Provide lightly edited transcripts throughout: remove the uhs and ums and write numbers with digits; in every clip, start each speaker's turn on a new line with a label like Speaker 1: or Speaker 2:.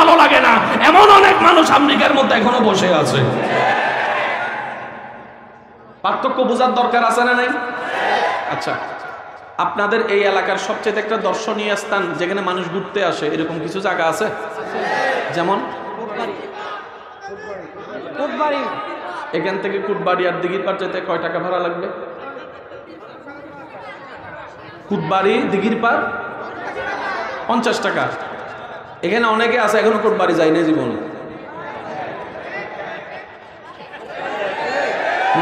Speaker 1: ভালো লাগে না, এমন অনেক মানুষ আমেরিকার মধ্যে এখনো বসে আছে। পার্থক্য বোঝার দরকার আছে না নাই? আচ্ছা, আপনাদের এই এলাকার সবচেয়ে একটা দর্শনীয় স্থান যেখানে মানুষ ঘুরতে আসে এরকম কিছু জায়গা আছে? যেমন এখান থেকে কুটবাড়ি আর দিঘির পাড় যেতে কয় টাকা ভাড়া লাগবে? কুটবাড়ি দিঘির পাড় 50 টাকা। এখানে অনেকে আছে এখনো কুটবাড়ি যায় না জীবনে,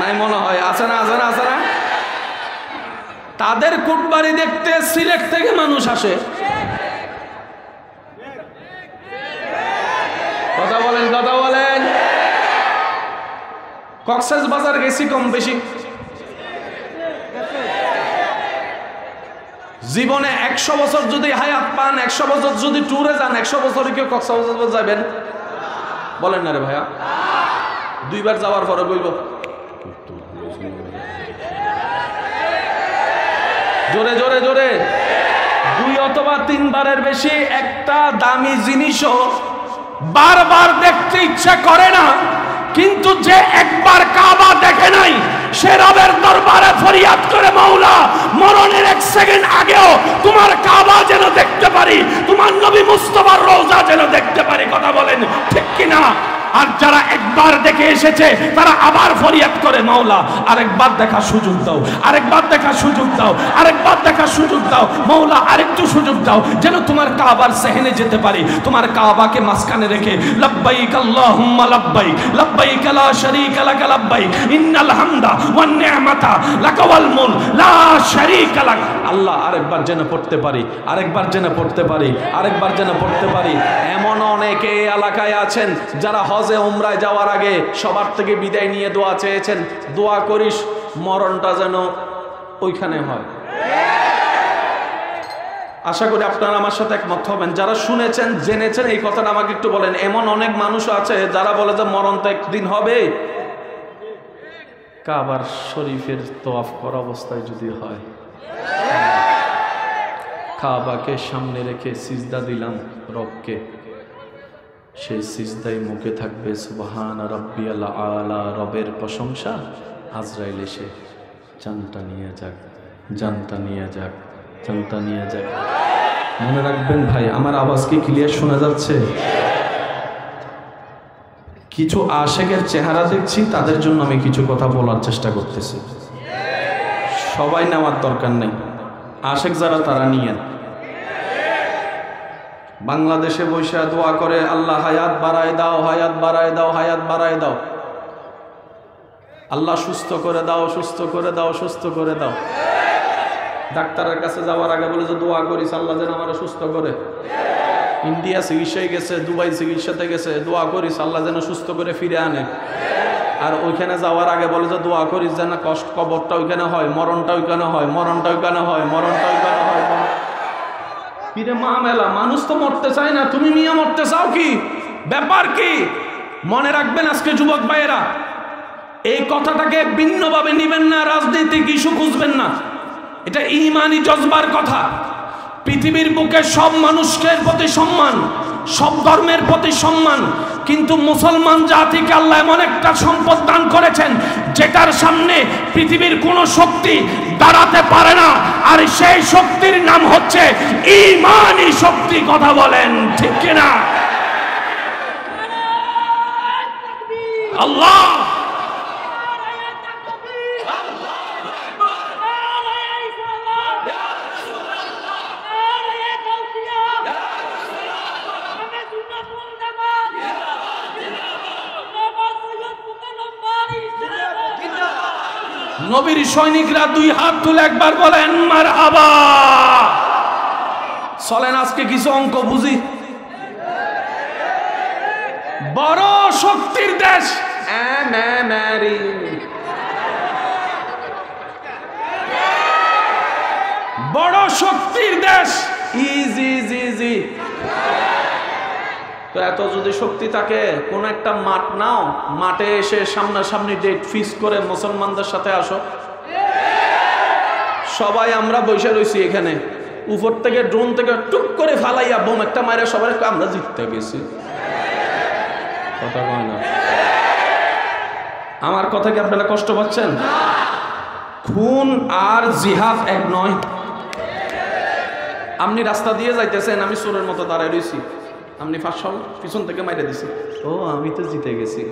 Speaker 1: নাই মনে হয়, আছে না? আছে না? আছে না? তাদের কুটবাড়ি দেখতে সিলেট থেকে মানুষ আসে। কথা বলেন, কথা বলেন। কক্সবাজার গেছি কম বেশি, জীবনে 100 বছর যদি হায়াত পান, 100 বছর যদি ট্যুরে যান, 100 বছরে কেউ কক্সবাজার যাবেন? বলেন না রে ভাইয়া। 2 বার যাওয়ার পরে বলবো জোরে জোরে জোরে, 2 অথবা 3 বারের বেশি একটা দামি জিনিসও বারবার দেখতে ইচ্ছা করে না। কিন্তু যে একবার কাবা দেখে নাই সে রবের দরবারে ফরিয়াদ করে, মাওলা মরণের 1 সেকেন্ড আগেও তোমার কাবা যেন দেখতে পারি, তোমার নবী মুস্তাফার রওজা যেন দেখতে পারি। কথা বলেন ঠিক কিনা? আর যারা একবার দেখে এসেছে তারা আবার ফরিয়াদ করে, মাওলা আরেকবার দেখার সুযোগ দাও, আরেকবার দেখার সুযোগ দাও, আরেকবার দেখার সুযোগ দাও, মাওলা আরেকটু সুযোগ দাও যেন তোমার কাবার সেহেনে যেতে পারি, তোমার কাবাকে মাঝখানে রেখে। লাব্বাইক আল্লাহুম্মা লাব্বাইক, লাব্বাইক লা শারীকা লাক লাব্বাইক, ইন্নাল হামদা ওয়ান নি'মাতা লাক ওয়াল মুলক লা শারীকা লাক। আল্লাহ আরেকবার যেন পড়তে পারি, আরেকবার যেন পড়তে পারি, আরেকবার যেন পড়তে পারি। এমন অনেকে এলাকায় আছেন যারা হজে উমরায় যাওয়ার আগে সবার থেকে বিদায় নিয়ে দোয়া চেয়েছেন, দোয়া করিস মরণটা যেন ওইখানে হয়। আশা করি আপনারা আমার সাথে একমত হবেন। যারা শুনেছেন জেনেছেন এই কথাটা আমাকে একটু বলেন। এমন অনেক মানুষ আছে যারা বলে যে মরণ তো একদিন হবে, কাবার শরীফের তওয়াফ করা অবস্থায় যদি হয়, কাবাকে সামনে রেখে সিজদা দিলাম রবকে, সেই সিজদায় মুখে থাকবে সুবহান রাব্বিয়াল আলা, রবের প্রশংসা। আজরাইল এসে জানটা নিয়ে যাক, জানটা নিয়ে যাক, জানটা নিয়ে যাক। মনে রাখবেন ভাই, আমার আওয়াজ কি ক্লিয়ার শোনা যাচ্ছে? কিছু আশেকের চেহারা দেখছি, তাদের জন্য আমি কিছু কথা বলার চেষ্টা করতেছি। সবাই নেওয়ার দরকার নেই, আশেক যারা তারা নিয়েন। বাংলাদেশে বসে দোয়া করে, আল্লাহ হায়াত বাড়ায় দাও, হায়াত বাড়ায় দাও, হায়াত বাড়ায় দাও, আল্লাহ সুস্থ করে দাও, সুস্থ করে দাও, সুস্থ করে দাও। ডাক্তারের কাছে যাওয়ার আগে বলে যে দোয়া করিস আল্লাহ যেন আমার সুস্থ করে। ইন্ডিয়া চিকিৎসায় গেছে, দুবাই চিকিৎসাতে গেছে, দোয়া করিস আল্লাহ যেন সুস্থ করে ফিরে আনে। আর ওইখানে যাওয়ার আগে বলে যে দোয়া করিস যেন কবরটা ওইখানে হয়, মরণটা ওইখানে হয়, মরণটা ওইখানে হয়, মরণটা ওইখানে হয়। কিরে মা মেলা, মানুষ তো মরতে চায় না, তুমি মিয়া মরতে চাও কি? ব্যাপার কি? মনে রাখবেন আজকে যুবক ভাইয়েরা, এই কথাটাকে ভিন্নভাবে নিবেন না, রাজনৈতিক ইস্যু খুঁজবেন না। এটা ঈমানি জজবার কথা। পৃথিবীর বুকে সব মানুষের প্রতি সম্মান, সব ধর্মের প্রতি সম্মান, কিন্তু মুসলমান জাতিকে আল্লাহ এমন একটা সম্পদ দান করেছেন যেটার সামনে পৃথিবীর কোন শক্তি দাঁড়াতে পারে না, আর সেই শক্তির নাম হচ্ছে ঈমানি শক্তি। কথা বলেন ঠিক কিনা? আল্লাহ নবীর সৈনিকরা 2 হাত তুলে একবার বলেন মারহাবা। চলেন আজকে কিছু অঙ্ক বুঝি। বড় শক্তির দেশ বড় শক্তির দেশ ইজি। তো এত যদি শক্তি থাকে, কোন একটা মাঠ নাও, মাঠে এসে সামনাসামনি ডেট ফিক্স করে মুসলমানদের সাথে আসো। সবাই আমরা বসে রয়েছি এখানে, উপর থেকে ড্রোন থেকে টুক করে ফালাইয়া বোম একটা মারে সবাই আমরা জিততে গেছি। কথা কয় না। আমার কথা কি আপনারা কষ্ট পাচ্ছেন? খুন আর জিহাদ এক নয়। আপনি রাস্তা দিয়ে যাইতেছেন, আমি চোরের মতো দাঁড়ায় রয়েছি, আপনি ফাঁসল পিছন থেকে মাইরে দিছি, ও আমি তো জিতে গেছি।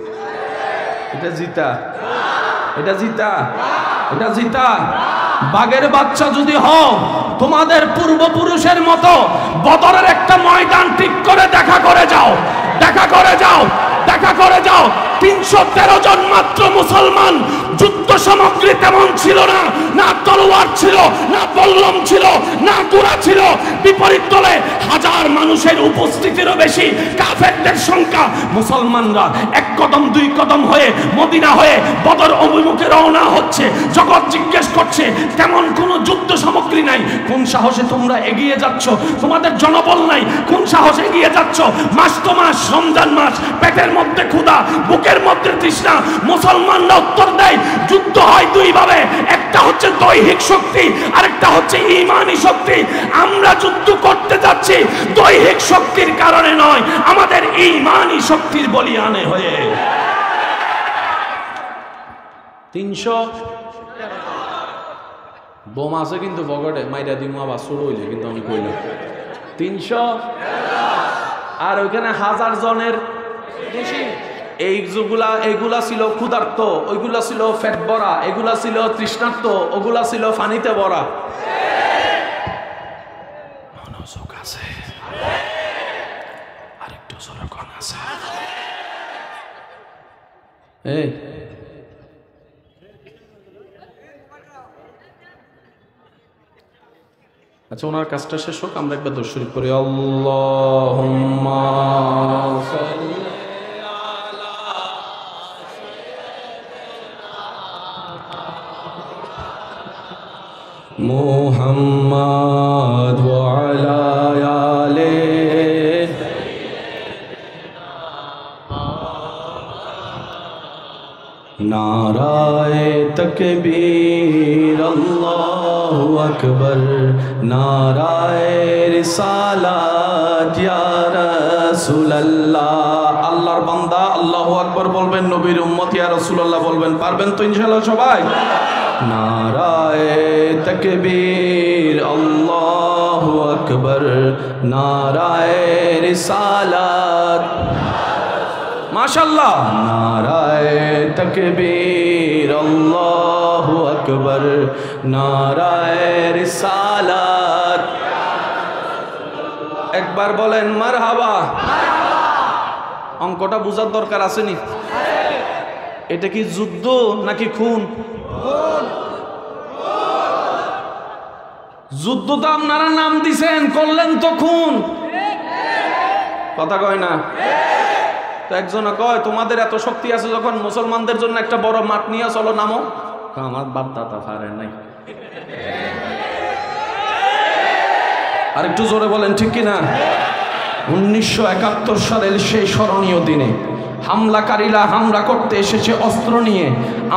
Speaker 1: এটা জিতা, এটা জিতা, এটা জিতা। বাঘের বাচ্চা যদি হও, তোমাদের পূর্বপুরুষের মতো বদরের একটা ময়দান ঠিক করে দেখা করে যাও, দেখা করে যাও, দেখা করে যাও। 313 জন মাত্র মুসলমান, যুদ্ধ সামগ্রী তেমন ছিল না, না তলোয়ার ছিল, না বল্লম ছিল, না ঘোড়া ছিল। বিপরীত দলে হাজার মানুষের উপস্থিতিরও বেশি কাফেরদের সংখ্যা। মুসলমানরা এক কদম দুই কদম হয়ে মদিনা হয়ে বদর অভিমুখে রওনা হচ্ছে। জগৎ জিজ্ঞেস করছে তেমন কোনো যুদ্ধ সামগ্রী নাই, কোন সাহসে তোমরা এগিয়ে যাচ্ছ? তোমাদের জনবল নাই, কোন সাহসে এগিয়ে যাচ্ছ? মাস তো মাস, রমজান মাস, পেটের মধ্যে ক্ষুধা, বুকের মধ্যে তৃষ্ণা। মুসলমানরা উত্তর দেয় যুদ্ধ হয় দুই ভাবে, একটা হচ্ছে দৈহিক শক্তি, আরেকটা হচ্ছে ঈমানি শক্তি। আমরা যুদ্ধ করতে যাচ্ছি দৈহিক শক্তির কারণে নয়, আমাদের ঈমানি শক্তির বলিয়ানে হয়ে। 300 বোমা আছে কিন্তু পকেটে, মাইরা দিমু আবার শুরু হইলে, কিন্তু আমি কইলাম 300। আর ওইখানে 1000 জনের বেশি। এইগুলা ছিল ক্ষুধার্ত, ওইগুলা ছিল ফ্যাট ভরা, এগুলা ছিল তৃষ্ণার্ত, ওগুলা ছিল পানিতে ভরা। মনোযোগ আছে, আরেকটু জোরকন আছে। এই আচ্ছা, ওনার কাজটা শেষ হোক, আমরা একবার দরুদ শরীফ পড়ি। আল্লাহুম্মা সাল্লি মুহাম্মাদ ওয়া আলা আলিহি নারায়ে তাকবীর, আল্লাহু আকবার, নারায়ে রিসালাত, ইয়া রাসূলুল্লাহ। আল্লাহর বান্দা আল্লাহু আকবার বলবেন, নবীর উম্মত ইয়া রাসূলুল্লাহ বলবেন। পারবেন তো ইনশাআল্লাহ সবাই? নারায়ে তাকবীর, আল্লাহু আকবার, নারায়ে রিসালাত, মাশাআল্লাহ, নারায়ে তাকবীর, আল্লাহু আকবার, নারায়ে রিসালাত। একবার বলেন মারহাবা। অঙ্কটা বোঝার দরকার আসেনি? এটা কি যুদ্ধ নাকি খুন? যুদ্ধ তো আপনারা নাম দিছেন, করলেন তো খুন। কথা কয় না? তো একজন কয় তোমাদের এত শক্তি আছে যখন, মুসলমানদের জন্য একটা বড় মাঠ নিয়ে চলো, নামো। আমার বাপ দাদা পারে নাই। আর একটু জোরে বলেন ঠিক কিনা? 1971 সালের সেই স্মরণীয় দিনে হামলাকারীরা হামলা করতে এসেছে অস্ত্র নিয়ে।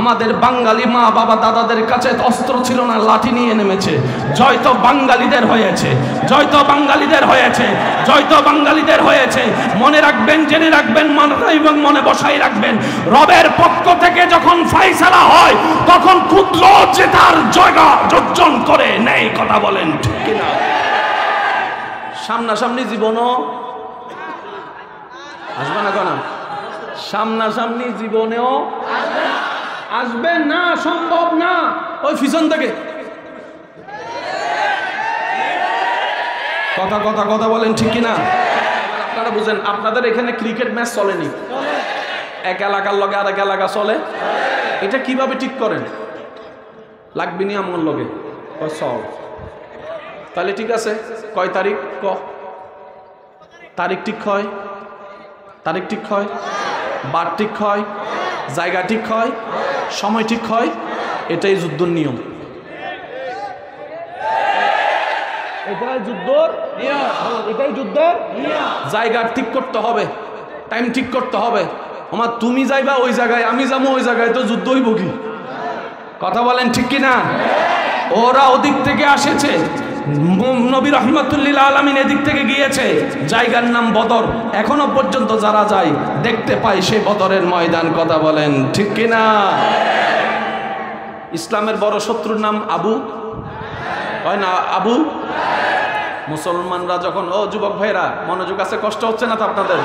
Speaker 1: আমাদের বাঙালি মা বাবা দাদাদের কাছে অস্ত্র ছিল না, লাঠি নিয়ে নেমেছে। জয় তো বাঙালিদের হয়েছে, জয় তো বাঙালিদের হয়েছে, জয় তো বাঙালিদের হয়েছে। মনে রাখবেন, জেনে রাখবেন, এবং মনে বসাই রাখবেন, রবের পক্ষ থেকে যখন ফাইসালা হয় তখন ক্ষুদ্র জেতার জায়গা অর্জন করে নেই। কথা বলেন ঠিক কিনা? সামনাসামনি জীবনও আসবে না, কেন সামনাসামনি জীবনেও আসবে না, সম্ভব না। ওই পিছন থেকে কথা কথা কথা বলেন ঠিক কিনা? আপনারা বুঝেন, আপনাদের এখানে ক্রিকেট ম্যাচ চলেনি, এক এলাকার লগে আর এক এলাকা চলে। এটা কিভাবে ঠিক করেন? লাগবে নি আমার লগে চল, তাহলে ঠিক আছে। কয় তারিখ? তারিখ ঠিক হয়, তারিখ ঠিক হয়, বার ঠিক হয়, জায়গা ঠিক হয়, সময় ঠিক হয়। এটাই যুদ্ধের নিয়ম, এটাই যুদ্ধের নিয়ম, এটাই যুদ্ধের নিয়ম। জায়গা ঠিক করতে হবে, টাইম ঠিক করতে হবে। আমার তুমি যাইবা ওই জায়গায়, আমি যাবো ওই জায়গায়, তো যুদ্ধ হইব কি? কথা বলেন ঠিক কিনা? ওরা ওদিক থেকে আসেছে, নবী রহমাতুল্লিল আলামিন এদিক থেকে গিয়েছে, জায়গার নাম বদর। এখনো পর্যন্ত যারা যায় দেখতে পায় সেই বদরের ময়দান। কথা বলেন ঠিক কিনা? ইসলামের বড় শত্রুর নাম আবু, হয় না আবু? মুসলমানরা যখন, ও যুবক ভাইরা মনোযোগ আছে, কষ্ট হচ্ছে না তো আপনাদের?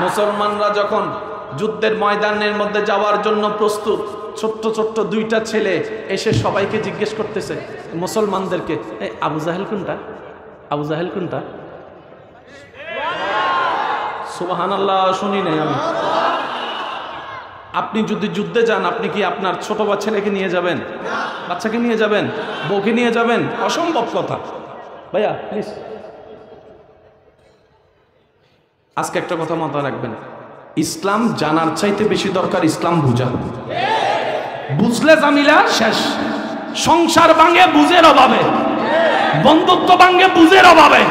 Speaker 1: মুসলমানরা যখন যুদ্ধের ময়দানের মধ্যে যাওয়ার জন্য প্রস্তুত, ছোট্ট ছোট্ট দুইটা ছেলে এসে সবাইকে জিজ্ঞেস করতেছে মুসলমানদেরকে, আবু জাহেল কোনটা, আবু জাহেল কোনটা? সুবহানাল্লাহ, শুনি নাই আমি। আপনি যদি যুদ্ধে যান, আপনি কি আপনার ছোট ছেলেকে নিয়ে যাবেন? বাচ্চাকে নিয়ে যাবেন? বউকে নিয়ে যাবেন? অসম্ভব কথা। ভাইয়া প্লিজ, আজকে একটা কথা মাথায় রাখবেন, ইসলাম জানার চাইতে বেশি দরকার ইসলাম বুঝা। বুঝলে জামিলা শেষ। সংসার ভাঙে বুঝের অভাবে, বন্ধুত্ব ভাঙে বুঝের অভাবে।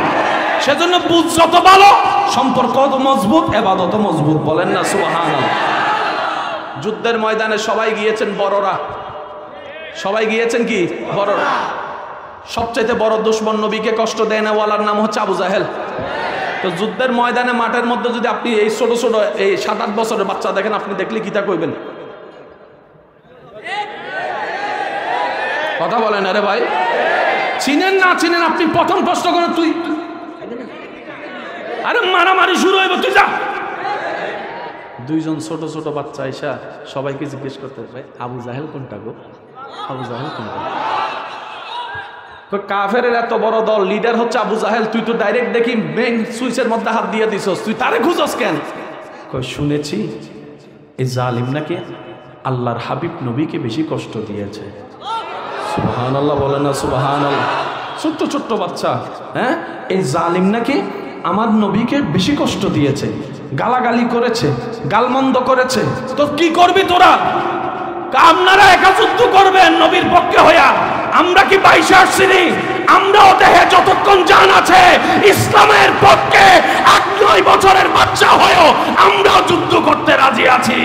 Speaker 1: সেজন্য বুঝ যত ভালো, সম্পর্ক তো মজবুত, ইবাদত মজবুত। বলেন না সুবহানাল্লাহ। যুদ্ধের ময়দানে সবাই গিয়েছেন বড়রা, সবাই গিয়েছেন কি বড়রা। সবচাইতে বড় দুশমন, নবীকে কষ্ট দেয় না ওয়ালার নাম হচ্ছে আবু জাহেল। তো যুদ্ধের ময়দানে মাঠের মধ্যে যদি আপনি এই ছোট ছোট এই 7-8 বছরের বাচ্চা দেখেন, আপনি দেখলে কি তা কইবেন? কথা বলেন আরে ভাই, চিনেন না চিনেন? আপনি প্রথম প্রশ্ন করেন তুই, আরে মারামারি শুরু হইব, তুই যা। দুইজন ছোট ছোট বাচ্চা আইসা সবাইকে জিজ্ঞেস করতে, ভাই আবু জাহেল কোনটা গো, আবু জাহেল কোনটা? কাফেরের এত বড় দল, লিডার হচ্ছে আবু জাহেল, তুই তো ডাইরেক্ট দেখি মেইন সুইচের মধ্যে হাত দিয়ে দিছস, তুই তারে খুঁজস কেন? শুনেছি এই জালিম নাকি আল্লাহর হাবিব নবীকে বেশি কষ্ট দিয়েছে। সুবহানাল্লাহ, বলেন না সুবহানাল্লাহ। ছোট্ট ছোট্ট বাচ্চা, হ্যাঁ, এই জালিম নাকি আমার নবীকে বেশি কষ্ট দিয়েছে, গালাগালি করেছে, গালমন্দ করেছে। তো কি করবি তোরা? আপনারা একা যুদ্ধ করবেন নবীর পক্ষে হইয়া, আমরা কি 22 আসছি? আমরাও দেহে যতক্ষণ জান আছে ইসলামের পক্ষে 8-9 বছরের বাচ্চা হয়েও আমরাও যুদ্ধ করতে রাজি আছি।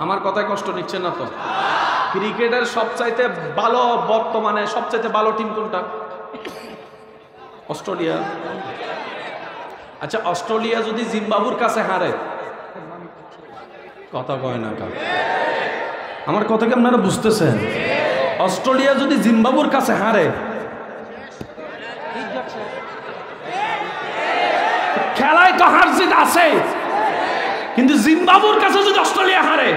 Speaker 1: আমার কথায় কষ্ট নিচ্ছে না তো? ক্রিকেটের সবচাইতে ভালো, বর্তমানে সবচাইতে ভালো টিম কোনটা? অস্ট্রেলিয়া। আচ্ছা, অস্ট্রেলিয়া যদি জিম্বাবুর কাছে হারে, কথা কয় না কা? আমার কথা কি আপনারা বুঝতেছেন? অস্ট্রেলিয়া যদি জিম্বাবুর কাছে হারে, খেলায় তো হার জিত আছে, কিন্তু জিম্বাবুর কাছে যদি অস্ট্রেলিয়া হারে,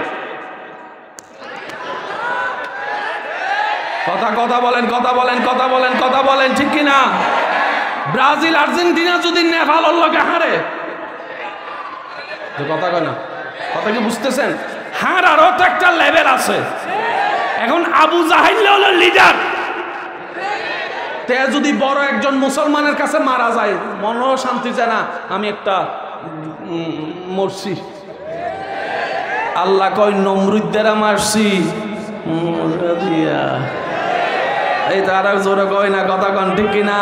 Speaker 1: কথা বলেন, কথা বলেন, কথা বলেন, কথা বলেন, ঠিক কিনা? ব্রাজিল আর্জেন্টিনা যদি নেপালের লগে হারে, কথা কয় না? কথা কি বুঝতেছেন? হার আরো তো একটা লেভেল আছে। এখন আবু জাহেল হলো লিডার, তে যদি বড় একজন মুসলমানের কাছে মারা যায়, মনও শান্তি চায় না, আমি একটা মরছি। আল্লাহ কয় নমরুদ্দেরা মারছি, এই তারা জোরে কয় না, কথা কন ঠিক কিনা?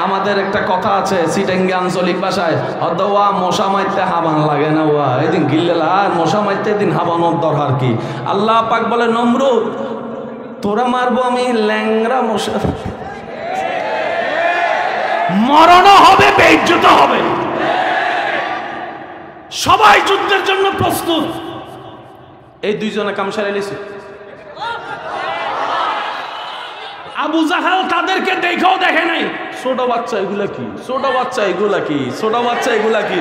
Speaker 1: আমাদের একটা কথা আছে সিটাঙ্গি আঞ্চলিক ভাষায়, অদওয়া মশা মারতে হাবান লাগে না, ওয়া এদিন গিল্লেলা আর মশা মারতে এদিন হাবানোর দরকার কি? আল্লাহ পাক বলে নমরুদ তোরা মারবো আমি ল্যাংরা মশা, মরণও হবে, বেইজ্জত হবে। সবাই যুদ্ধের জন্য প্রস্তুত। এই দুইজনে কাম সারে লিছে। আবু জাহেল তাদেরকে দেখেও দেখে নাই, ছোট বাচ্চা এগুলা কি, ছোট বাচ্চা এগুলা কি, ছোট বাচ্চা এগুলা কি।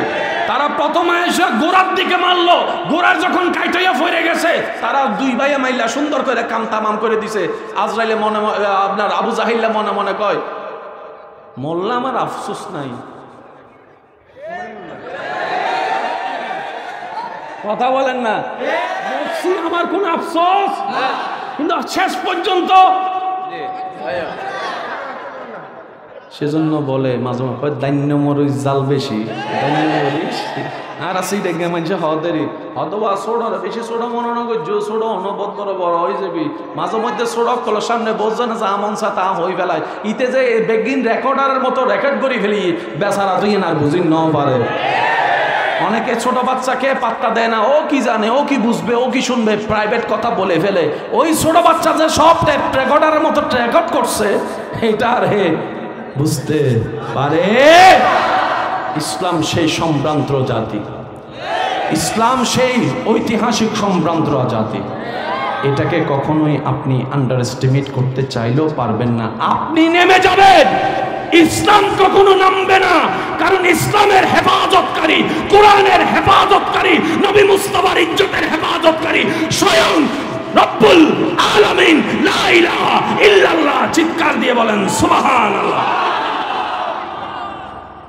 Speaker 1: তারা প্রথমে এসে গোড়ার দিকে মারলো, গোড়ার যখন কাইটাইয়া ফিরে গেছে, তারা দুই ভাইয়া মাইলা সুন্দর করে কাম তামাম করে দিছে। আজরাইলে মনে আপনার আবু জাহিল্লা মনে মনে কয়, মোল্লা আমার আফসোস নাই। কথা বলেন না? আমার কোন আফসোস, কিন্তু শেষ পর্যন্ত সেজন্য বলে মাঝে মাঝে দান্য মরিচ জাল বেশি, দান্য মরিচ আর আসি দেখে মানুষ হদেরই হতবা সোডার বেশি সোডা মনে না করছো, সোডা অনবদ্র বড় হয়ে যাবি। মাঝে মধ্যে সোডক কল সামনে বোঝে না যে আমন সা তা হয়ে ফেলায় ইতে যে বেগিন রেকর্ডারের মতো রেকর্ড করে ফেলি বেচারা তুই আর বুঝি ন পারে। অনেকে ছোট বাচ্চাকে পাত্তা দেয় না, ও কি জানে, ও কি বুঝবে, ও কি শুনবে, প্রাইভেট কথা বলে ফেলে। ওই ছোট বাচ্চা যে সব রেকর্ডারের মতো রেকর্ড করছে এটা আর হে বুঝতে পারে। ইসলাম সেই সম্ভ্রান্ত জাতি, ইসলাম সেই ঐতিহাসিক সম্ভ্রান্ত জাতি। এটাকে কখনোই আপনি আন্ডার এস্টিমেট করতে চাইলেও পারবেন না। আপনি নেমে যাবেন, ইসলাম কখনো নামবে না। কারণ ইসলামের হেফাজতকারী, কোরআনের হেফাজতকারী, নবী মুস্তাফার ইজ্জতের হেফাজতকারী স্বয়ং রব্বুল আলামিন। লা ইলাহা ইল্লাল্লাহ, চিৎকার দিয়ে বলেন সুবহানাল্লাহ।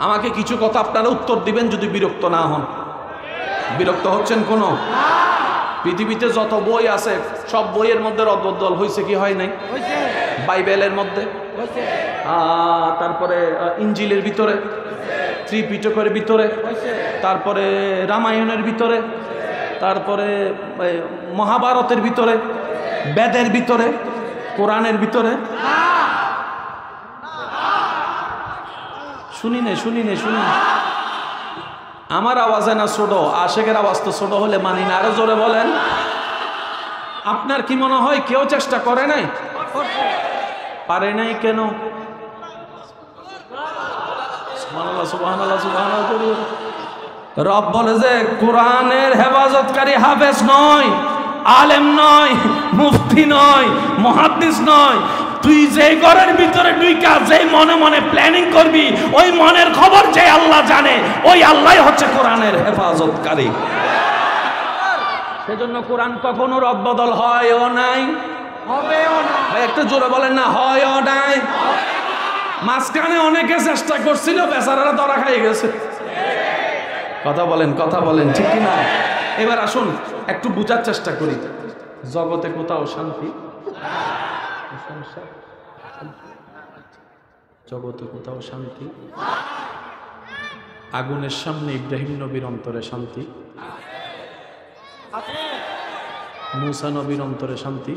Speaker 1: আমাকে কিছু কথা আপনারা উত্তর দিবেন যদি বিরক্ত না হন। বিরক্ত হচ্ছেন কোন? পৃথিবীতে যত বই আছে সব বইয়ের মধ্যে রদবদল হয়েছে কি হয় নাই? বাইবেলের মধ্যে, তারপরে ইঞ্জিলের ভিতরে, ত্রিপিটকের ভিতরে, তারপরে রামায়ণের ভিতরে, তারপরে মহাভারতের ভিতরে, বেদের ভিতরে, কোরআনের ভিতরে। শুনি নে আমার আওয়াজে না ছোট, আশেকের আওয়াজ তো ছোট হলে মানি না। আরো জোরে বলেন। আপনার কি মনে হয় কেউ চেষ্টা করে নাই? পারে নাই কেন? সুবহানাল্লাহ সুবহানাল্লাহ সুবহানাল্লাহ। রব বলে যে কোরআনের হেফাজতকারী হাফেজ নয়, আলেম নয়, মুফতি নয়, মুহাদ্দিস নয়। তুই যে ঘরের ভিতরে ঢুইকা যে মনে মনে প্ল্যানিং করবি, ওই মনের খবর যে আল্লাহ জানে, ওই আল্লাহই হচ্ছে কোরআনের হেফাজতকারী। সেজন্য কোরআন কখনো রদবদল হয়ও নাই, হবেও না। ভাই একটু জোরে বলেন না, হয়ও নাই। মাঝখানে অনেকে চেষ্টা করছিল, বেচারারা ধরা খাই গেছে। কথা বলেন ঠিক কি না? এবার আসুন একটু বুঝার চেষ্টা করি। জগতে কোথাও শান্তি, জগতে কোথাও শান্তি। আগুনের সামনে ইব্রাহিম নবীর অন্তরে শান্তি, মুসা নবীর অন্তরে শান্তি।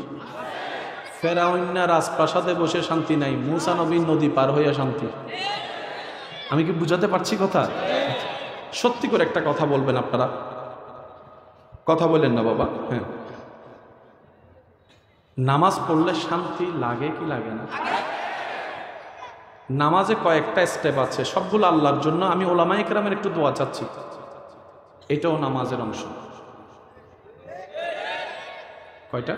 Speaker 1: ফেরাউন্না রাজপ্রাসাদে বসে শান্তি নাই, মুসা নবীর নদী পার হইয়া শান্তি। আমি কি বুঝাতে পারছি কথা? সত্যি করে একটা কথা বলবেন আপনারা, কথা বলেন না বাবা। হ্যাঁ, নামাজ পড়লে শান্তি লাগে কি লাগে না? নামাজে কয়েকটা স্টেপ আছে, সবগুলো আল্লাহর জন্য। আমি ওলামায়ে কেরামের একটু দোয়া চাচ্ছি, এটাও নামাজের অংশ। কয়টা?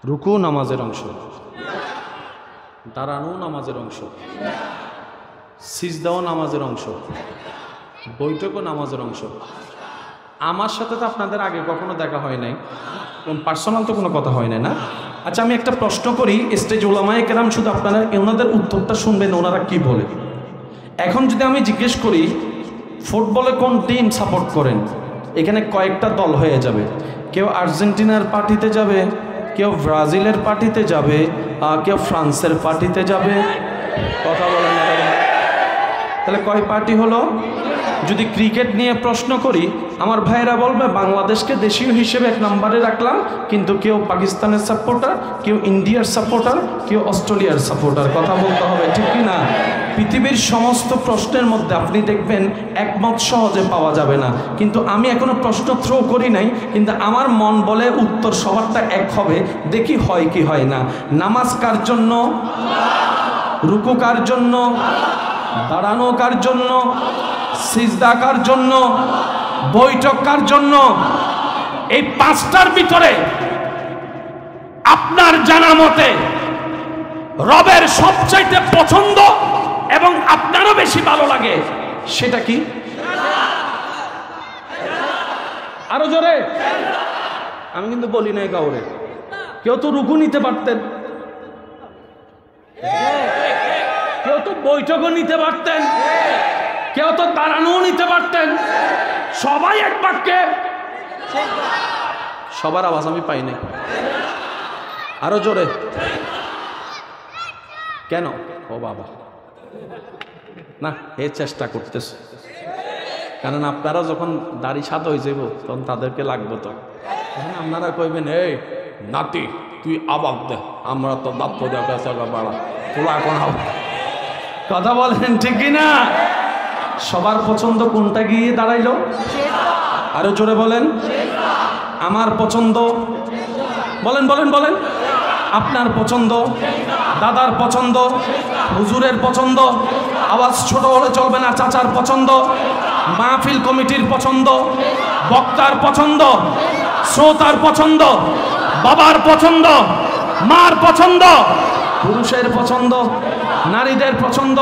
Speaker 1: রুকু নামাজের অংশ, দাঁড়ানো নামাজের অংশ, সিজদাও নামাজের অংশ, বৈঠকও নামাজের অংশ। আমার সাথে তো আপনাদের আগে কখনো দেখা হয় নাই, পার্সোনাল তো কোনো কথা হয় নাই না। আচ্ছা, আমি একটা প্রশ্ন করি, স্টেজ ওলামায়ে কেরাম শুধু আপনারা ওনাদের উত্তরটা শুনবেন, ওনারা কি বলে। এখন যদি আমি জিজ্ঞেস করি ফুটবলে কোন টিম সাপোর্ট করেন, এখানে কয়েকটা দল হয়ে যাবে। কেউ আর্জেন্টিনার পার্টিতে যাবে, কেউ ব্রাজিলের পার্টিতে যাবে, কেউ ফ্রান্সের পার্টিতে যাবে। কথা বলেন না, তাহলে কয় পার্টি হলো? যদি ক্রিকেট নিয়ে প্রশ্ন করি, আমার ভাইয়েরা বলবে বাংলাদেশকে দেশীয় হিসেবে এক নম্বরে রাখলাম, কিন্তু কেউ পাকিস্তানের সাপোর্টার, কেউ ইন্ডিয়ার সাপোর্টার, কেউ অস্ট্রেলিয়ার সাপোর্টার। কথা বলতে হবে ঠিক কি না? পৃথিবীর সমস্ত প্রশ্নের মধ্যে আপনি দেখবেন একমত সহজে পাওয়া যাবে না, কিন্তু আমি এখনো প্রশ্ন থ্রো করি নাই, কিন্তু আমার মন বলে উত্তর সবারটা এক হবে। দেখি হয় কি হয় না। নামাজ কার জন্য? রুকু কার জন্য? দাঁড়ানো কার জন্য? সিজদা কার জন্য? বৈঠক কার জন্য? এই পাঁচটার ভিতরে আপনার জানা মতে রবের সবচাইতে পছন্দ এবং আপনারও বেশি ভালো লাগে সেটা কি? আরো জোরে। আমি কিন্তু বলি নাই কাউরে। কেউ তো রুকু নিতে পারতেন, কেউ তো বৈঠকও নিতে পারতেন, কেউ তো দাঁড়ানোও নিতে পারতেন। সবাই এক বাক্যে। সবার আওয়াজ আমি পাই নাই। আরো জোরে। কেন? ও বাবা, না, এ চেষ্টা করতেছে, কারণ আপনারা যখন দাড়ি সাদা হয়ে যাব তখন তাদেরকে লাগবে, তো আপনারা কইবেন এই নাতি তুই আবাক দে, আমরা তো দাপ্ত দেখা বাড়া তোলা এখন কথা বলেন ঠিক কিনা? সবার পছন্দ কোনটা গিয়ে দাঁড়াইলো? আরো জোরে বলেন। আমার পছন্দ, বলেন বলেন বলেন। আপনার পছন্দ, দাদার পছন্দ, হুজুরের পছন্দ, আওয়াজ ছোট হলে চলবে না, চাচার পছন্দ, মাহফিল কমিটির পছন্দ, বক্তার পছন্দ, শ্রোতার পছন্দ, বাবার পছন্দ, মার পছন্দ, পুরুষের পছন্দ, নারীদের পছন্দ,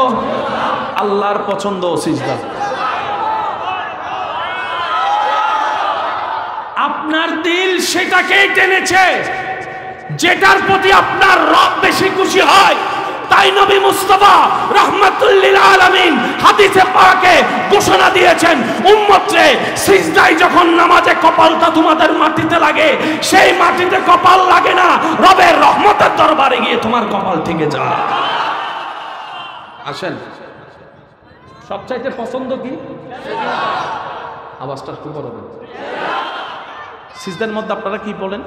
Speaker 1: আল্লাহর পছন্দ সিজদা। আপনার দিল সেটাকেই টেনেছে যেটার প্রতি আপনার রব বেশি খুশি হয়। তাই নবী মুস্তাফা রাহমাতুল লিল আলামিন হাদিসে পাকে ঘোষণা দিয়েছেন, উম্মতরে সিজদায় যখন নামাজে কপালটা তোমাদের মাটিতে লাগে, সেই মাটিতে কপাল লাগে না, রবের রহমতের দরবারে গিয়ে তোমার কপাল থেকে যায়। আসেন, সবচাইতে পছন্দ কি? আওয়াজটা একটু বড় হবে। সিজদার মধ্যে আপনারা কি বলেন?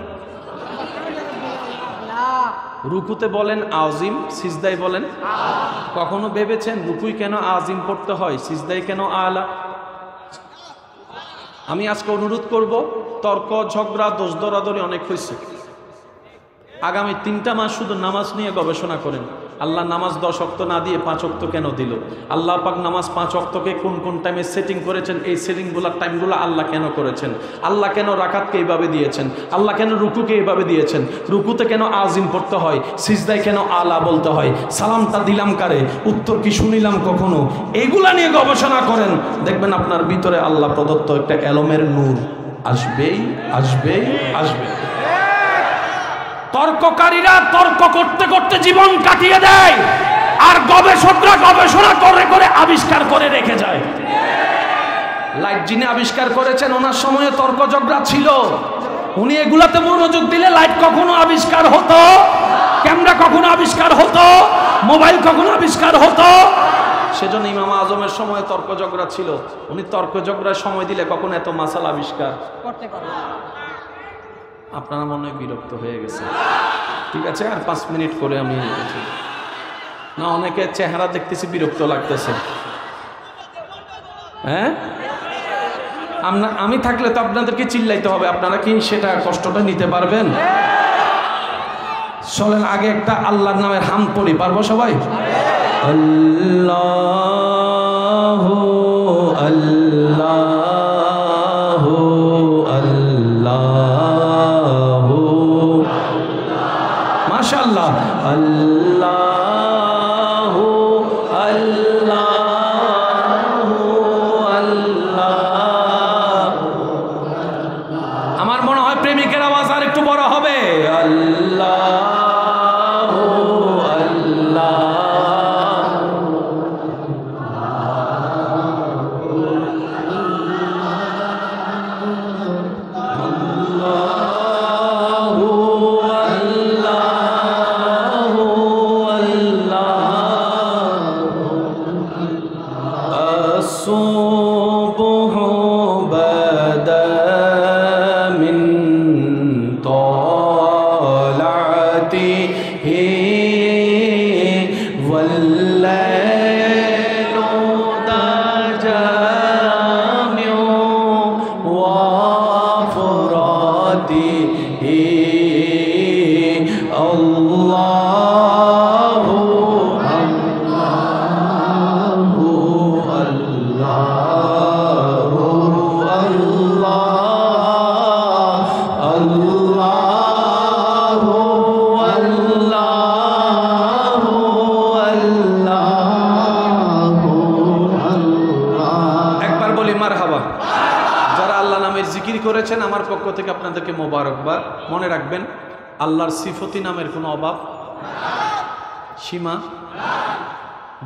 Speaker 1: রুকুতে বলেন আজিম, সিজদায় বলেন। কখনো ভেবেছেন রুকুই কেন আজিম পড়তে হয়, সিজদায় কেন আলা? আমি আজকে অনুরোধ করব, তর্ক ঝগড়া দোষ দরাদরি অনেক হয়েছে, আগামী 3টা মাস শুধু নামাজ নিয়ে গবেষণা করেন। আল্লাহ নামাজ 10 ওয়াক্ত না দিয়ে 5 ওয়াক্ত কেন দিল? আল্লাহ পাক নামাজ 5 ওয়াক্তকে কোন কোন টাইমে সেটিং করেছেন, এই সেটিংগুলোর টাইমগুলো আল্লাহ কেন করেছেন? আল্লাহ কেন রাকাতকে এইভাবে দিয়েছেন? আল্লাহ কেন রুকুকে এইভাবে দিয়েছেন? রুকুতে কেন আজিম পড়তে হয়? সিজদায় কেন আলা বলতে হয়? সালামটা দিলাম কারে, উত্তর কি শুনিলাম কখনো? এইগুলা নিয়ে গবেষণা করেন, দেখবেন আপনার ভিতরে আল্লাহ প্রদত্ত একটা এলমের নূর আসবেই আসবেই আসবে। তর্ককারীরা তর্ক করতে করতে জীবন কাটিয়ে দেয়, আর গবেষকরা গবেষণা করে করে আবিষ্কার করে রেখে যায়। লাইট যিনি আবিষ্কার করেছেন, ওনার সময়ে তর্ক ঝগড়া ছিল, উনি এগুলাতে মনোযোগ দিলে লাইট কখনো আবিষ্কার হতো, ক্যামেরা কখনো আবিষ্কার হতো, মোবাইল কখনো আবিষ্কার হতো। সেজন্য ইমাম আজমের সময় তর্ক ঝগড়া ছিল, উনি তর্ক ঝগড়ার সময় দিলে কখনো এত মাসাল আবিষ্কার করতে পারেন। আপনারা মনে হয় বিরক্ত হয়ে গেছে, ঠিক আছে, আর 5 মিনিট করে আমি না, অনেকে চেহারা দেখতেছি বিরক্ত লাগতেছে। হ্যাঁ, আমি থাকলে তো আপনাদেরকে চিল্লাইতে হবে, আপনারা কি সেটা কষ্টটা নিতে পারবেন? চলেন আগে একটা আল্লাহর নামের হাম পড়ি, পারবো সবাই? আল্লাহু আল্লাহু আল্লাহু, মাশাআল্লাহ, আল্লাহু আল্লাহু আল্লাহ। আমার মনে হয় প্রেমিকের আওয়াজ আর একটু বড় হবে। আল্লাহু আল্লাহ, করেছেন আমার পক্ষ থেকে আপনাদেরকে মোবারকবাদ। মনে রাখবেন, আল্লাহর সিফতি নামের কোনো অভাব, সীমা,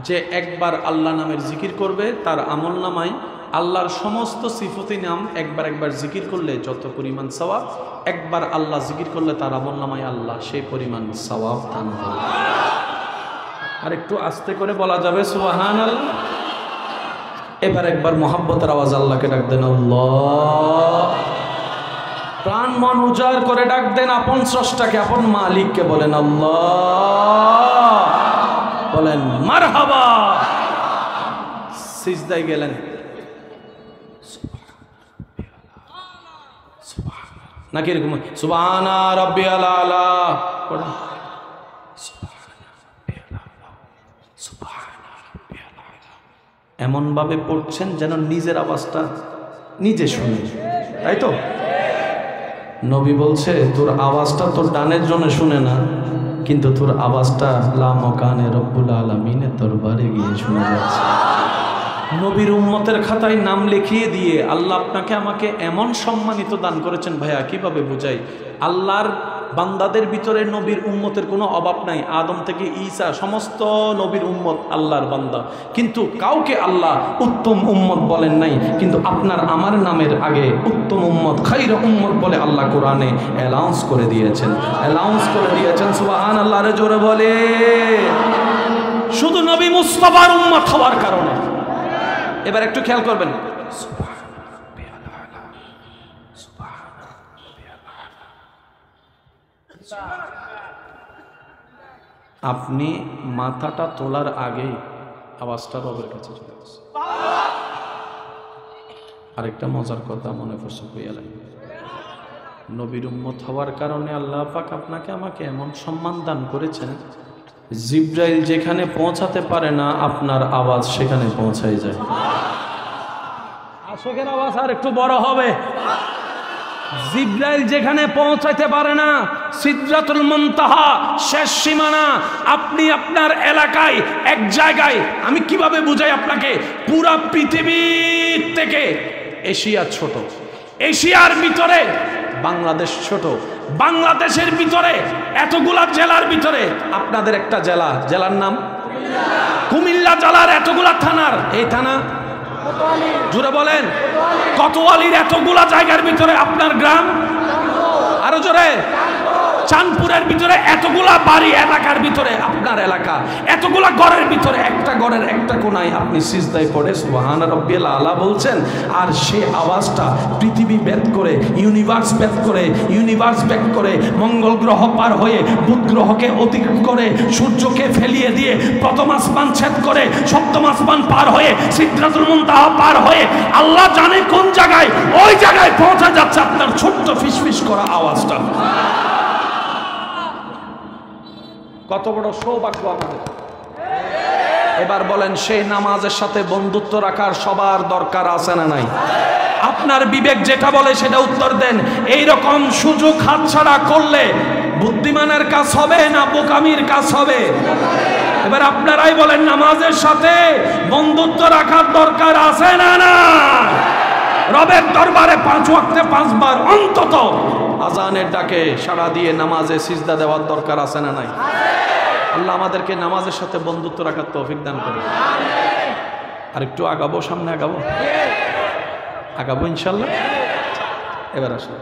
Speaker 1: যে একবার আল্লাহ নামের জিকির করবে তার আমল নামায় আল্লাহর সমস্ত সিফতি নাম একবার জিকির করলে যত পরিমাণ সওয়াব, একবার আল্লাহ জিকির করলে তার আমল নামায় আল্লাহ সেই পরিমাণ সওয়াব দান করে। আর একটু আস্তে করে বলা যাবে সুবহানাল্লাহ। এবার একবার মোহাব্বতের আওয়াজ আল্লাহকে ডাক দেন আল্লাহ। প্রাণ মন উজাড় করে ডাক দেন আপন স্রষ্টাকে, আপন মালিককে, বলেন আল্লাহ, বলেন মারহাবা। সিজদায় গেলেন, নাকি এরকম সুবহানা রাব্বিয়াল আলা পড়েন, এমন ভাবে পড়ছেন যেন নিজের আওয়াজটা নিজে শুনে, তাই তো? নবী বলছে তোর আওয়াজটা তোর ডানের জন্য শুনে না, কিন্তু তোর আওয়াজটা লা মাকানে রব্বুল আলামিনের দরবারে গিয়ে শোনা যাচ্ছে। নবীর উম্মতের খাতায় নাম লিখিয়ে দিয়ে আল্লাহ আপনাকে আমাকে এমন সম্মানিত দান করেছেন। ভাইয়া কিভাবে বুঝাই? আল্লাহর বান্দাদের ভিতরে নবীর উম্মতের কোনো অভাব নাই। আদম থেকে ঈসা সমস্ত নবীর উম্মত আল্লাহর বান্দা, কিন্তু কাউকে আল্লাহ উত্তম উম্মত বলেন নাই। কিন্তু আপনার আমার নামের আগে উত্তম উম্মত, খাইর উম্মত বলে আল্লাহ কোরআনে অ্যালাউন্স করে দিয়েছেন, অ্যালাউন্স করে দিয়েছেন। সুবহানাল্লাহ রে জোরে বলে, শুধু নবী মুস্তাফার উম্মত হওয়ার কারণে। এবার একটু খেয়াল করবেন, আপনি মাথাটা তোলার আগেই আওয়াজটা রবের কাছে চলে আসে। আরেকটা মজার কথা মনে পড়ছে, নবীর উম্মত হওয়ার কারণে আল্লাহ পাক আপনাকে আমাকে এমন সম্মান দান করেছেন, জিব্রাইল যেখানে পৌঁছাতে পারে না আপনার আওয়াজ সেখানে পৌঁছাই যায়। আশকের আওয়াজ আর একটু বড় হবে। জিব্রাইল যেখানে পৌঁছাতে পারে না, সিদরাতুল মুনতাহা শেষ সীমানা, আপনি আপনার এলাকায় এক জায়গায়, আমি কিভাবে বুঝাই আপনাকে, পুরা পৃথিবীর থেকে এশিয়া ছোট, এশিয়ার ভিতরে বাংলাদেশ ছোট, বাংলাদেশের ভিতরে এতগুলা জেলার ভিতরে আপনাদের একটা জেলা, জেলার নাম কুমিল্লা, জেলার এতগুলা থানার, এই থানা জোরে বলেন কোতোয়ালির এতগুলা জায়গার ভিতরে আপনার গ্রাম, আরো জোরে চাঁদপুরের ভিতরে এতগুলা বাড়ি এলাকার ভিতরে আপনার এলাকা, এতগুলা ঘরের ভিতরে একটা ঘরের একটা কোনায় আপনি সিজদায় পড়ে সুবহান রাব্বিয়াল আলা বলছেন, আর সে আওয়াজটা পৃথিবী ভেদ করে, ইউনিভার্স ভেদ করে, ইউনিভার্স ভেদ করে, মঙ্গল গ্রহ পার হয়ে বুধ গ্রহকে অতিক্রম করে, সূর্যকে ফেলিয়ে দিয়ে প্রথম আসমান ছেদ করে সপ্তম আসমান পার হয়ে সিদরাতুল মুনতাহা পার হয়ে আল্লাহ জানে কোন জায়গায়, ওই জায়গায় পৌঁছা যাচ্ছে আপনার ছোট্ট ফিসফিস করা আওয়াজটা। কত বড় সৌভাগ্য আমাদের। এবার বলেন, সেই নামাজের সাথে বন্ধুত্ব রাখার সবার দরকার আছে না নাই? আপনার বিবেক যেটা বলে সেটা উত্তর দেন। এই রকম সুযোগ হাতছাড়া করলে বুদ্ধিমানের কাজ হবে না বোকামির কাজ হবে? এবার আপনারাই বলেন, নামাজের সাথে বন্ধুত্ব রাখার দরকার আছে না না? রবের দরবারে 5 ওয়াক্তে 5 বার অন্তত আজানের ডাকে সাড়া দিয়ে নামাজে সিজদা দেওয়ার দরকার আছে না নাই? আল্লাহ আমাদেরকে নামাজের সাথে বন্ধুত্ব রাখার তৌফিক দান করুন। আর একটু আগাবো, সামনে আগাবো, আগাবো ইনশাল্লাহ। এবার আসো,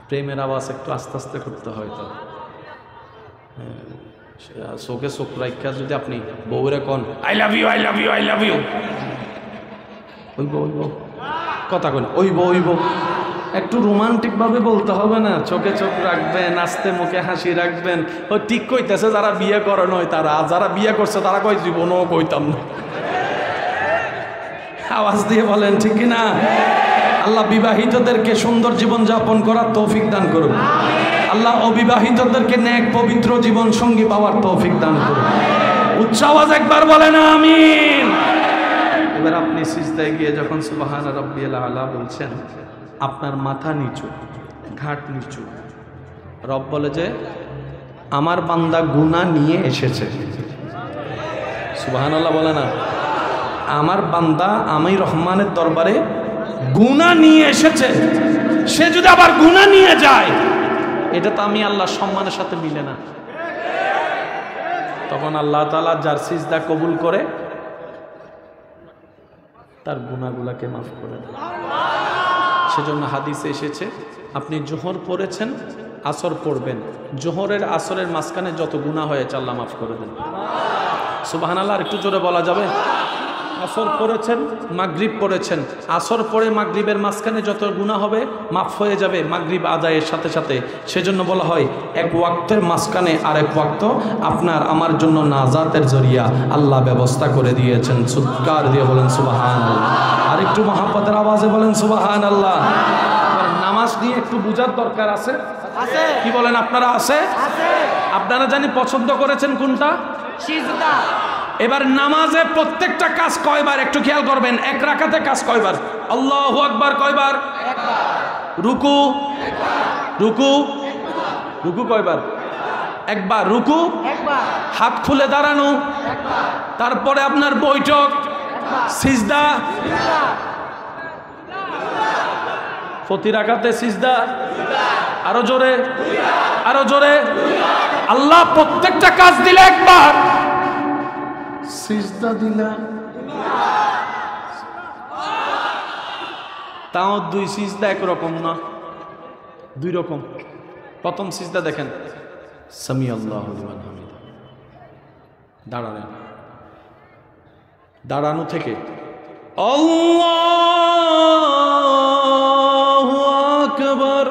Speaker 1: প্রেমের আওয়াজ একটু আস্তে আস্তে করতে হয়। তো চোখে চোখ রাখা যদি আপনি বউরে কন I love you, I love you, I love you, ওইব ওইব কথা কন, ওইব ওইব, একটু রোমান্টিক ভাবে বলতে হবে না? চোখে চোখ রাখবেন, আস্তে মুখে হাসি রাখবেন। ও ঠিক কইতেছে যারা বিয়ে করে নয় তারা, যারা বিয়ে করছে তারা কই জীবনও কইতাম না। আওয়াজ দিয়ে বলেন ঠিক কিনা? আল্লাহ বিবাহিতদেরকে সুন্দর জীবন যাপন করার তৌফিক দান করুন। আল্লাহ অবিবাহিতদেরকে নেক পবিত্র জীবন সঙ্গী পাওয়ার তৌফিক দান করুন। উচ্চ আওয়াজ একবার বলেন আমিন। এবার আপনি সিজদায় গিয়ে যখন সুবহান রাব্বিয়াল আলা বলছেন, আপনার মাথা নিচু, ঘাট নিচু। রব বলে যে আমার বান্দা গুনাহ নিয়ে এসেছে। সুবহানাল্লাহ বলে না? আমার বান্দা আমি রহমানের দরবারে গুনাহ নিয়ে এসেছে। সে যদি আবার গুনাহ নিয়ে যায়, এটা তো আমি আল্লাহর সম্মানের সাথে মিলে না। তখন আল্লাহ তাআলা যার সিজদা কবুল করে তার গুনাহগুলোকে মাফ করে দেন। সেজন্য হাদিসে এসেছে, আপনি জোহর পড়েছেন, আসর পড়বেন, জোহরের আসরের মাঝখানে যত গুনাহ হয়েছে আল্লাহ মাফ করে দেন। সুবহানাল্লাহ, একটু জোরে বলা যাবে? আসর পড়েছেন, মাগরিব পড়েছেন, আসর পড়ে মাগরিবের মাঝখানে যত গুনাহ হবে মাফ হয়ে যাবে মাগরিব আদায়ের সাথে সাথে। সেজন্য বলা হয় এক ওয়াক্তের মাঝখানে আরেক ওয়াক্ত আপনার আমার জন্য নাজাতের জরিয়া আল্লাহ ব্যবস্থা করে দিয়েছেন। চিৎকার দিয়ে বলেন সুবহানাল্লাহ। আর একটু মহাব্বতের আওয়াজে বলেন সুবহানাল্লাহ। নামাজ নিয়ে একটু বুঝার দরকার আছে, কি বলেন আপনারা? আছে। আপনারা জানি পছন্দ করেছেন কোনটা? সিজদা। এবার নামাজে প্রত্যেকটা কাজ কয়বার একটু খেয়াল করবেন। এক রাকাতে কাজ কয়বার? আল্লাহু আকবার কয়বার? একবার। রুকু রুকু রুকু কয়বার? একবার। রুকু একবার। হাত খুলে দাঁড়ানো একবার। তারপরে আপনার বৈঠক, সিজদা, প্রতি রাকাতে সিজদা, আরো জোরে, আরো জোরে। আল্লাহ প্রত্যেকটা কাজ দিলে একবার, সিজদা দিলা তাও দুই সিজদা একরকম না, দুই রকম। প্রথম সিজদা দেখেন, সামি আল্লাহু লিমান হামিদা, দাঁড়ালেন, দাঁড়ানো থেকে আল্লাহু আকবার,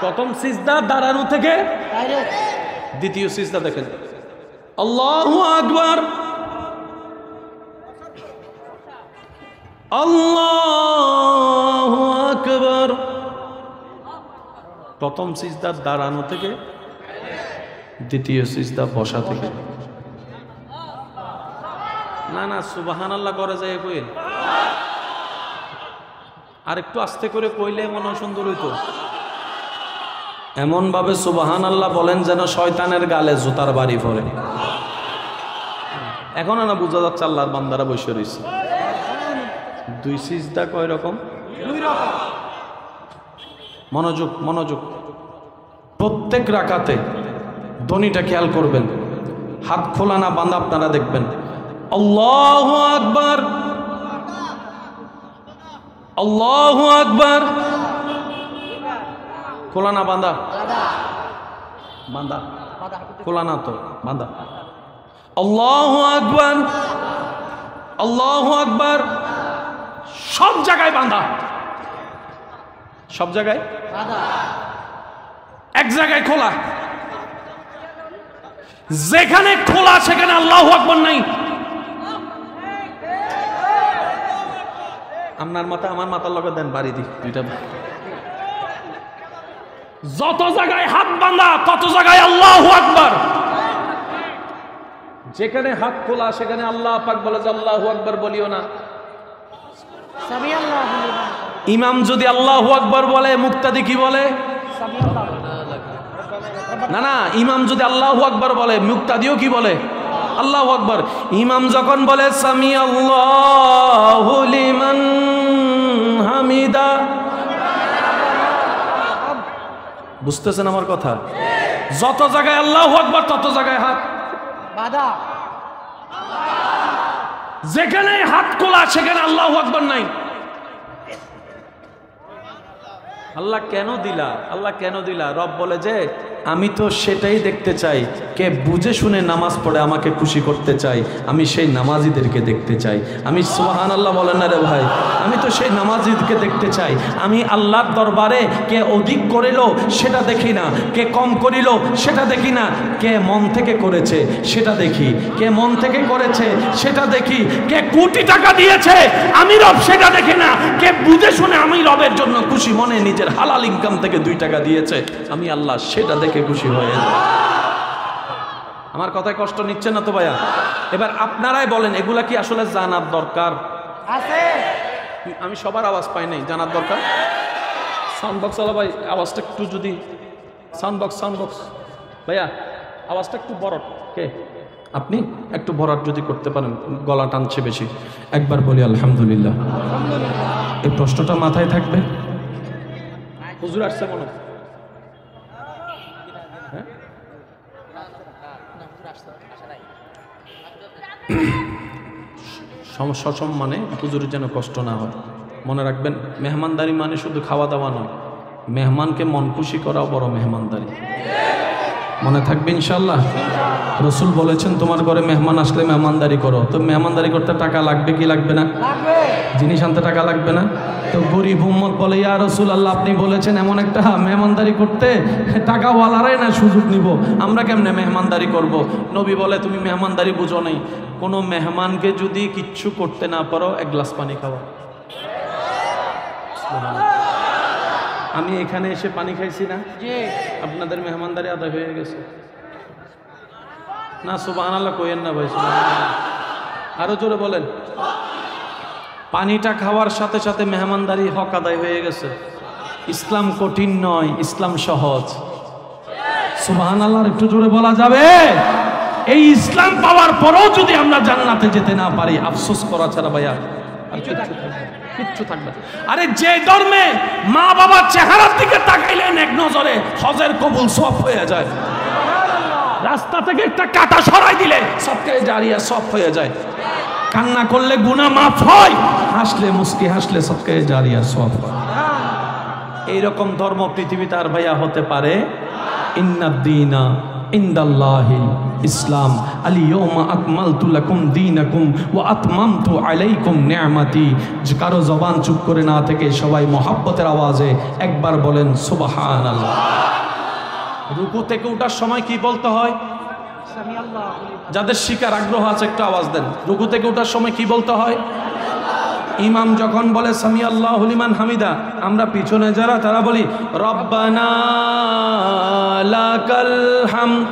Speaker 1: প্রথম সিজদা দাঁড়ানো থেকে। দ্বিতীয় সিজদা দেখেন, আল্লাহু আকবার, আল্লাহু আকবার, প্রথম সিজদা দাঁড়ানো থেকে, দ্বিতীয় সিজদা বসা থেকে। না না, সুবহানাল্লাহ করে যায় কইল, আর একটু আস্তে করে কইলে মনে সুন্দর হইতো। এমন ভাবে সুবহানাল্লাহ বলেন যেন শয়তানের গালে জুতার বাড়ি পড়ে। এখন না বোঝা যাচ্ছে আল্লাহর বান্দারা বসে রয়েছে। দুই সিজদা কয় রকম? দুই রকম। মনোযোগ, মনোযোগ। প্রত্যেক রাকাতে ধ্বনিটা খেয়াল করবেন, হাত খোলা না বাঁধা আপনারা দেখবেন। আল্লাহু আকবার, আল্লাহু আকবার, খোলা না বাঁধা? বাঁধা, খোলা না তো, বাঁধা। আল্লাহু আকবার, আল্লাহু আকবার, সব জায়গায় বাঁধা, সব জায়গায় বাঁধা, এক জায়গায় খোলা। যেখানে খোলা সেখানে আল্লাহু আকবার নাই। আপনার মাথা আমার মাথার লগে দেন, বাড়ি দি দুইটা। যত জায়গায় হাত বাঁধা তত জায়গায় আল্লাহু আকবার। যেখানে হাত খোলা সেখানে আল্লাহ পাক বলে যে আল্লাহু আকবার বলিও না। ইমাম যদি আল্লাহু আকবার বলে, মুক্তাদি কি বলে? না না, ইমাম যদি আল্লাহু আকবার বলে, মুক্তাদিও কি বলে? আল্লাহু আকবার। ইমাম যখন বলে সামি আল্লাহু লিমান হামিদা, বুঝতেছেন আমার কথা? যত জায়গায় আল্লাহু আকবার তত জায়গায় হাত বাঁধা। যেখানে হাত খোলা সেখানে আল্লাহু আকবার নাই। আল্লাহ কেন দিলা? আল্লাহ কেন দিলা? রব বলে যে আমি তো সেটাই দেখতে চাই, কে বুঝে শুনে নামাজ পড়ে আমাকে খুশি করতে চাই, আমি সেই নামাজিদেরকে দেখতে চাই। আমি সুবহানাল্লাহ বলেন না রে ভাই? আমি তো সেই নামাজিদেরকে দেখতে চাই। আমি আল্লাহর দরবারে কে অধিক করিল সেটা দেখি না, কে কম করিল সেটা দেখি না, কে মন থেকে করেছে সেটা দেখি, কে মন থেকে করেছে সেটা দেখি, কে কোটি টাকা দিয়েছে আমি রব সেটা দেখি না, কে বুঝে শুনে আমি রবের জন্য খুশি মনে নিজের হালাল ইনকাম থেকে 2 টাকা দিয়েছে আমি আল্লাহ সেটা দেখে খুশি হয়ে যায়। আমার কথায় কষ্ট নিচ্ছে না তো ভাইয়া? এবার আপনারাই বলেন, এগুলা কি আসলে জানার দরকার আছে? আমি সবার আওয়াজ পাই নাই, জানার দরকার। সাউন্ড বক্স আলা ভাই, আওয়াজটা একটু যদি, সাউন্ড বক্স ভাইয়া আওয়াজটা একটু বড়, কে আপনি একটু ভরাট যদি করতে পারেন, গলা টানছে বেশি। একবার বলি আলহামদুলিল্লাহ। এই প্রশ্নটা মাথায় থাকবে। হুজুর আসছে মনে হয়? সসম্মানে হুজুরের যেন কষ্ট না হয়। মনে রাখবেন, মেহমানদারি মানে শুধু খাওয়া দাওয়া নয়, মেহমানকে মন খুশি করাও বড় মেহমানদারি। মনে থাকবে ইনশাল্লাহ। রসুল বলেছেন তোমার ঘরে মেহমান আসলে মেহমানদারি করো। তো মেহমানদারি করতে টাকা লাগবে কি লাগবে না? জিনিস আনতে টাকা লাগবে না? তো গরিব উম্মত বলে, ইয়া রসুল আল্লাহ, আপনি বলেছেন এমন একটা মেহমানদারি করতে, টাকাওয়ালারাই না সুযোগ নিব, আমরা কেমনে মেহমানদারি করব? নবী বলে তুমি মেহমানদারি বুঝো নাই। কোনো মেহমানকে যদি কিচ্ছু করতে না পারো, এক গ্লাস পানি খাওয়া। আমি এখানে এসে পানি খাইছি না, আপনাদের মেহমানদারি আদায় হয়ে গেছে না? সুবহানাল্লাহ কইেন না ভাই, আরো জোরে বলেন। পানিটা খাওয়ার সাথে সাথে মেহমানদারি হক আদায় হয়ে গেছে। ইসলাম কঠিন নয়, ইসলাম সহজ। সুবহানাল্লাহ একটু জোরে বলা যাবে? এই ইসলাম পাওয়ার পরেও যদি আমরা জান্নাতে যেতে না পারি, আফসোস করা ছাড়া ভাইয়া আর কিচ্ছু থাকবে। আরে যে ধর্মে মা বাবার চেহারার দিকে তাকাইলেন এক নজরে হজের কবুল সব হয়ে যায়, রাস্তা থেকে একটা কাঁটা সরাই দিলে সবকে জারিয়া সব হয়ে যায়, কান্না করলে গুনাহ মাফ হয়, হাসলে মুস্কি হাসলে সবকে জারিয়া সব হয়। এইরকম ধর্ম পৃথিবীতে আর ভাইয়া হতে পারে? ইন্নাদ-দীনা ইনদাল্লাহিল ইসলাম, আল-ইয়াওমা আকমালতু লাকুম দীনাকুম ওয়া আতমামতু আলাইকুম নি'মাতি। কারো জবান চুপ করে না থেকে সবাই মহব্বতের আওয়াজে একবার বলেন সুবহানাল্লাহ। রুকু থেকে ওঠার সময় কি বলতে হয়? যাদের শিকার আগ্রহ আছে একটু আওয়াজ দেন। রুকু থেকে ওঠার সময় কি বলতে হয়? ইমাম যখন বলে সামি আল্লাহু লিমান হামিদা, আমরা পিছনে যারা তারা বলি রব্বানা লাকাল হামদ।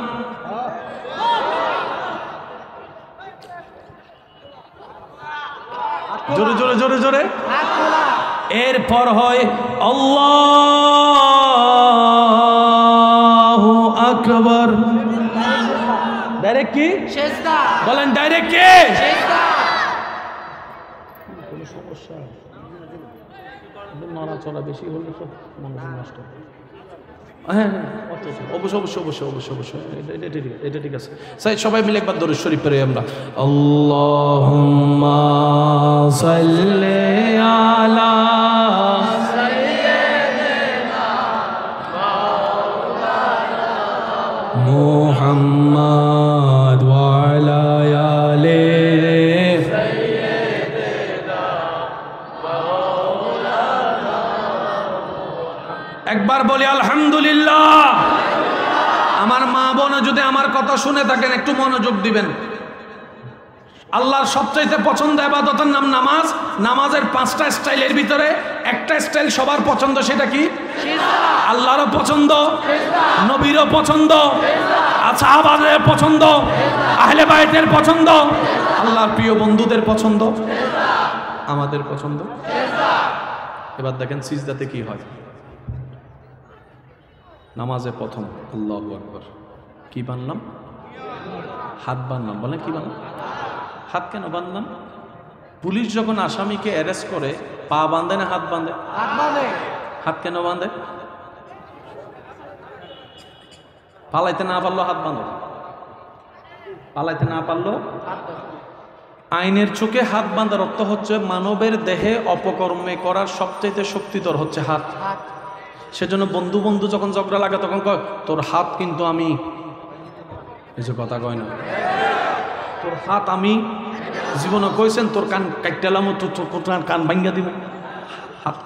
Speaker 1: জোরে জোরে জোরে জোরে। এরপর হয় আল্লাহু আকবার। ডাইরেক্ট কি সিজদা বলেন? ডাইরেক্ট কি সিজদা? কোনো সমস্যা? নড়াচড়া বেশি হলে তো মনোযোগ নষ্ট। হ্যাঁ হ্যাঁ অবশ্যই অবশ্যই অবশ্যই অবশ্যই অবশ্যই, এটা ঠিক আছে। সবাই মিলে একবার দরুদ শরীফ পড়ি আমরা। আল্লাহুম্মা সাল্লি আলা সাইয়্যিদিনা মাওলানা মুহাম্মদ ওয়া আলা আলি সাইয়্যিদিনা মাওলানা। একবার বলি আলহামদুলিল্লাহ। আমার মা বোন যদি আমার কথা শুনে থাকেন একটু মনোযোগ দিবেন। আল্লাহর সবচাইতে পছন্দ ইবাদতের নাম নামাজ। নামাজের 5টা স্টাইলের ভিতরে একটা স্টাইল সবার পছন্দ, সেটা কি? আল্লাহরও পছন্দ, নবীরও পছন্দ, সাহাবাদের পছন্দ, আহলে বাইতের পছন্দ, আল্লাহর প্রিয় বন্ধুদের পছন্দ, আমাদের পছন্দ। এবার দেখেন সিজদাতে কি হয়। নামাজে প্রথম আল্লাহু আকবার, কি বানলাম? হাত বানলাম। বলেন কি বানলাম? হাত কেন বানলাম? পুলিশ যখন আসামিকে অ্যারেস্ট করে পা বাঁধে না হাত বাঁধে? হাত কেন বাঁধে? পালাইতে না পারলো হাত বাঁধো, পালাইতে না পারলো। আইনের চোখে হাত বাঁধার অর্থ হচ্ছে মানবের দেহে অপকর্মে করার সবচাইতে শক্তিধর হচ্ছে হাত। সেজন্য বন্ধু বন্ধু যখন ঝগড়া লাগে তখন কয় তোর হাত কিন্তু আমি, কিছু কথা কয় না, তোর হাত আমি জীবনে কইছেন তোর কান কাটলাম, তোর কান ভাঙ্গা দিব। হাত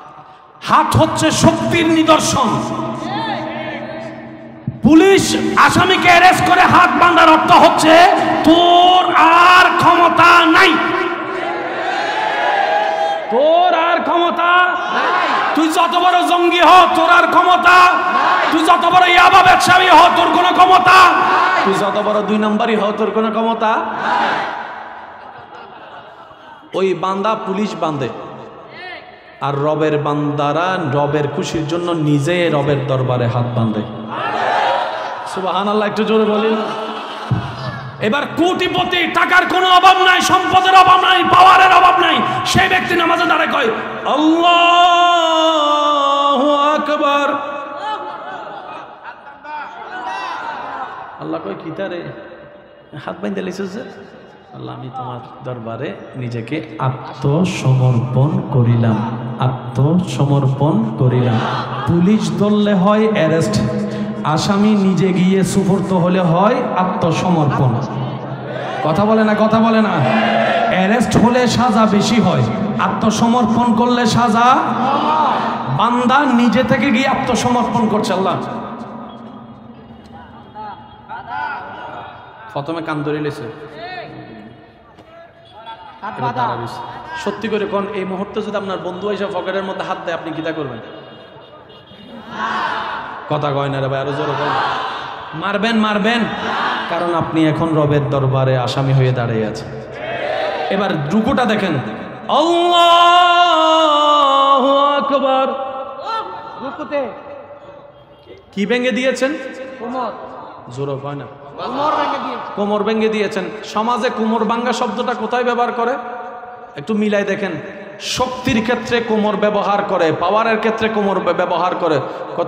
Speaker 1: হাত হচ্ছে শক্তির নিদর্শন। পুলিশ আসামিকে অ্যারেস্ট করে হাত বাঁধার অর্থ হচ্ছে তোর আর ক্ষমতা নাই, তোর আর ক্ষমতা নাই। তুই যত বড় জঙ্গি হ তোর আর ক্ষমতা নাই। তুই যত বড় ইয়াবা ব্যবসায়ী হ তোর কোনো ক্ষমতা নাই। তুই যত বড় 2 নম্বরই হ তোর কোনো ক্ষমতা নাই। ওই বান্দা পুলিশ বাঁধে, আর রবের বান্দারা রবের খুশির জন্য নিজে রবের দরবারে হাত বাঁধে। সুবহানাল্লাহ একটু জোরে বলেন। এবার কোটিপতি, টাকার কোনো অভাব নাই, সম্পদের অভাব নাই, পাওয়ারের অভাব নাই, সেই ব্যক্তি নামাজে দাঁড়ায় কয় আল্লাহু আকবার। আল্লাহ কয় কি তারে হাত বাঁধে লিছিস? আল্লাহ আমি তোমার দরবারে নিজেকে আত্মসমর্পণ করিলাম। আত্মসমর্পণ করিলাম। পুলিশ ধরলে হয় অ্যারেস্ট, আসামি নিজে গিয়ে সুপর্দ হলে হয় আত্মসমর্পণ। কথা বলে না, কথা বলে না। অ্যারেস্ট হলে সাজা বেশি হয়, আত্মসমর্পণ করলে সাজা। বান্দা নিজে থেকে গিয়ে আত্মসমর্পণ করছে। আল্লাহ প্রথমে কান ধরে লেছে, সত্যি করে কোন এই মুহূর্তে যদি আপনার বন্ধু এসে পকেটের মধ্যে হাত দেয় আপনি কিতা করবেন? কথা কয় না রে ভাই, আরো জোরে কয়। মারবেন, মারবেন, কারণ আপনি এখন রবের দরবারে আসামি হয়ে দাঁড়িয়ে আছেন। এবার রুকুটা দেখেন, আল্লাহু আকবার। রুকুতে কি ভেঙে দিয়েছেন? কোমর। জোরে কয় না, কোমর ভেঙে দিয়েছেন। সমাজে কোমর ভাঙ্গা শব্দটা কোথায় ব্যবহার করে একটু মিলাই দেখেন। শক্তির ক্ষেত্রে কোমর ব্যবহার করে, পাওয়ারের ক্ষেত্রে কোমর ব্যবহার করে।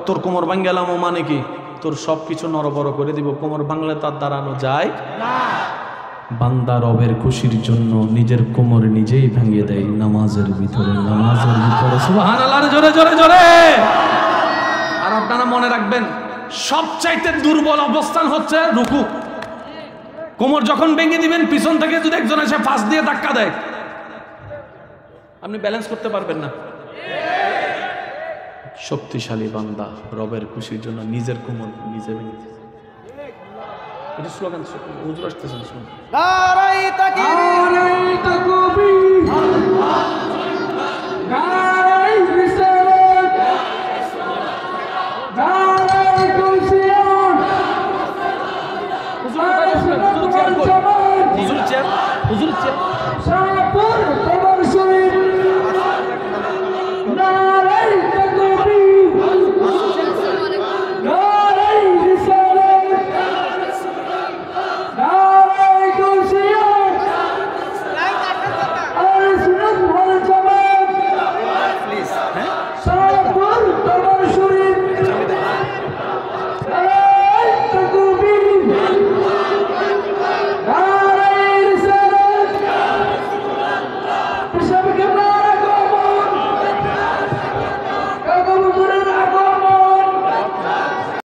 Speaker 1: তোর কোমর ভাঙ্গেলাম ও মানে কি? তোর সবকিছু নড়বড় করে দিব। কোমর ভাঙলে তার দাঁড়ানো যায় না। বান্দা রবের খুশির জন্য নিজের কোমর নিজেই ভেঙে দেয় নামাজের ভিতরে, নামাজের ভিতরে। সুবহানাল্লাহ, জোরে জোরে জোরে। আর আপনারা মনে রাখবেন, সবচাইতে দুর্বল অবস্থান হচ্ছে রুকু। কোমর যখন ভেঙে দিবেন, পিছন থেকে যদি একজন এসে ফাঁস দিয়ে ধাক্কা দেয়, আপনি ব্যালেন্স করতে পারবেন না। শক্তিশালী বান্দা রবের খুশির জন্য নিজের কোমর নিজে ভেঙে দিয়েছে। এটা স্লোগান, হুজুর আসতেছেন। নারায়ে তাকবীর, নারায়ে তাকবীর।